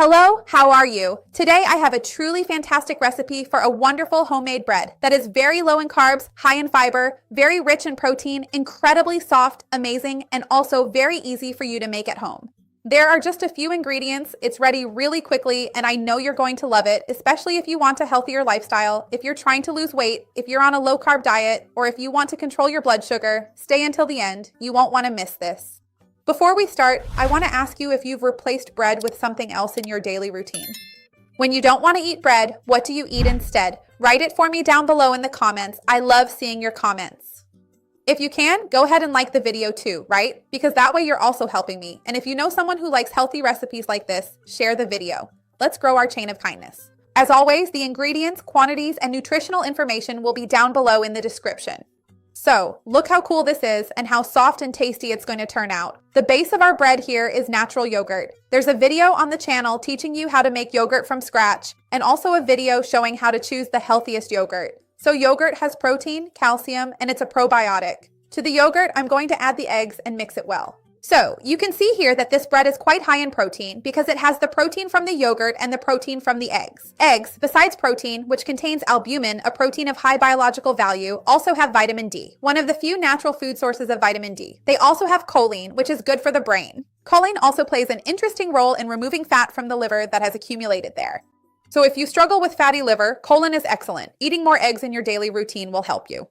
Hello, how are you? Today I have a truly fantastic recipe for a wonderful homemade bread that is very low in carbs, high in fiber, very rich in protein, incredibly soft, amazing, and also very easy for you to make at home. There are just a few ingredients, it's ready really quickly, and I know you're going to love it, especially if you want a healthier lifestyle, if you're trying to lose weight, if you're on a low-carb diet, or if you want to control your blood sugar. Stay until the end. You won't want to miss this. Before we start, I want to ask you if you've replaced bread with something else in your daily routine. When you don't want to eat bread, what do you eat instead? Write it for me down below in the comments. I love seeing your comments. If you can, go ahead and like the video too, right? Because that way you're also helping me. And if you know someone who likes healthy recipes like this, share the video. Let's grow our chain of kindness. As always, the ingredients, quantities, and nutritional information will be down below in the description. So, look how cool this is and how soft and tasty it's going to turn out. The base of our bread here is natural yogurt. There's a video on the channel teaching you how to make yogurt from scratch, and also a video showing how to choose the healthiest yogurt. So yogurt has protein, calcium, and it's a probiotic. To the yogurt, I'm going to add the eggs and mix it well. So, you can see here that this bread is quite high in protein because it has the protein from the yogurt and the protein from the eggs. Eggs, besides protein, which contains albumin, a protein of high biological value, also have vitamin D, one of the few natural food sources of vitamin D. They also have choline, which is good for the brain. Choline also plays an interesting role in removing fat from the liver that has accumulated there. So if you struggle with fatty liver, choline is excellent. Eating more eggs in your daily routine will help you.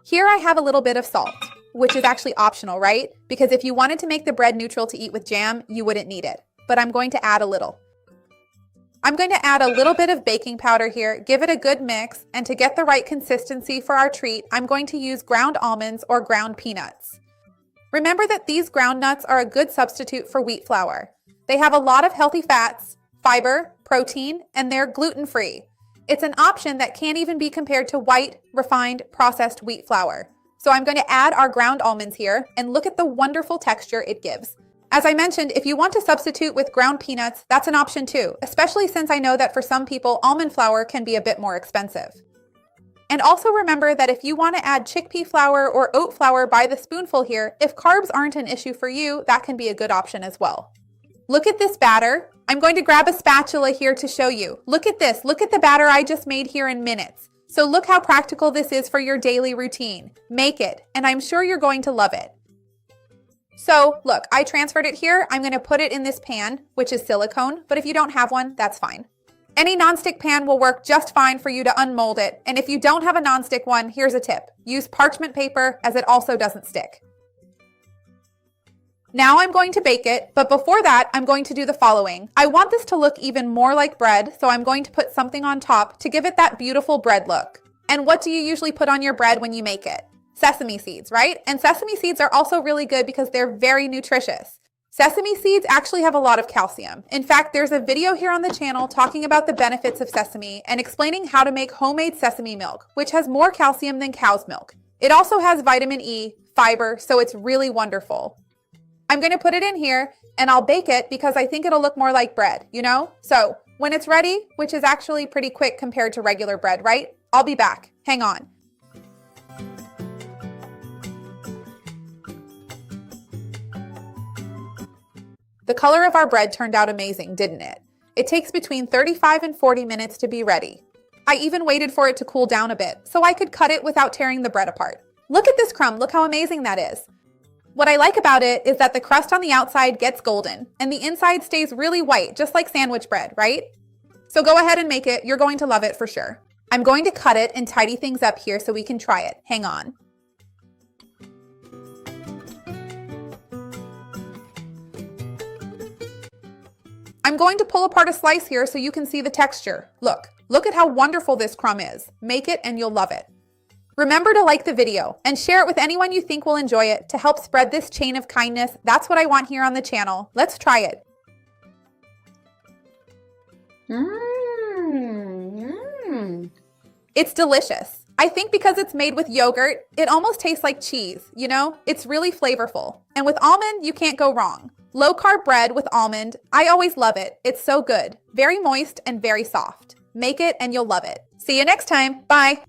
Here I have a little bit of salt, which is actually optional, right? Because if you wanted to make the bread neutral to eat with jam, you wouldn't need it. But I'm going to add a little. I'm going to add a little bit of baking powder here, give it a good mix, and to get the right consistency for our treat, I'm going to use ground almonds or ground peanuts. Remember that these ground nuts are a good substitute for wheat flour. They have a lot of healthy fats, fiber, protein, and they're gluten-free. It's an option that can't even be compared to white, refined, processed wheat flour. So I'm going to add our ground almonds here and look at the wonderful texture it gives. As I mentioned, if you want to substitute with ground peanuts, that's an option too, especially since I know that for some people, almond flour can be a bit more expensive. And also remember that if you want to add chickpea flour or oat flour by the spoonful here, if carbs aren't an issue for you, that can be a good option as well. Look at this batter. I'm going to grab a spatula here to show you. Look at this. Look at the batter I just made here in minutes. So look how practical this is for your daily routine. Make it, and I'm sure you're going to love it. So look, I transferred it here. I'm going to put it in this pan, which is silicone, but if you don't have one, that's fine. Any nonstick pan will work just fine for you to unmold it. And if you don't have a nonstick one, here's a tip. Use parchment paper as it also doesn't stick. Now I'm going to bake it, but before that, I'm going to do the following. I want this to look even more like bread, so I'm going to put something on top to give it that beautiful bread look. And what do you usually put on your bread when you make it? Sesame seeds, right? And sesame seeds are also really good because they're very nutritious. Sesame seeds actually have a lot of calcium. In fact, there's a video here on the channel talking about the benefits of sesame and explaining how to make homemade sesame milk, which has more calcium than cow's milk. It also has vitamin E, fiber, so it's really wonderful. I'm going to put it in here and I'll bake it because I think it'll look more like bread, you know? So when it's ready, which is actually pretty quick compared to regular bread, right? I'll be back. Hang on. The color of our bread turned out amazing, didn't it? It takes between 35 and 40 minutes to be ready. I even waited for it to cool down a bit so I could cut it without tearing the bread apart. Look at this crumb. Look how amazing that is. What I like about it is that the crust on the outside gets golden and the inside stays really white, just like sandwich bread, right? So go ahead and make it. You're going to love it for sure. I'm going to cut it and tidy things up here so we can try it. Hang on. I'm going to pull apart a slice here so you can see the texture. Look at how wonderful this crumb is. Make it and you'll love it. Remember to like the video and share it with anyone you think will enjoy it to help spread this chain of kindness. That's what I want here on the channel. Let's try it. It's delicious. I think because it's made with yogurt, it almost tastes like cheese, you know? It's really flavorful. And with almond, you can't go wrong. Low carb bread with almond, I always love it. It's so good. Very moist and very soft. Make it and you'll love it. See you next time. Bye.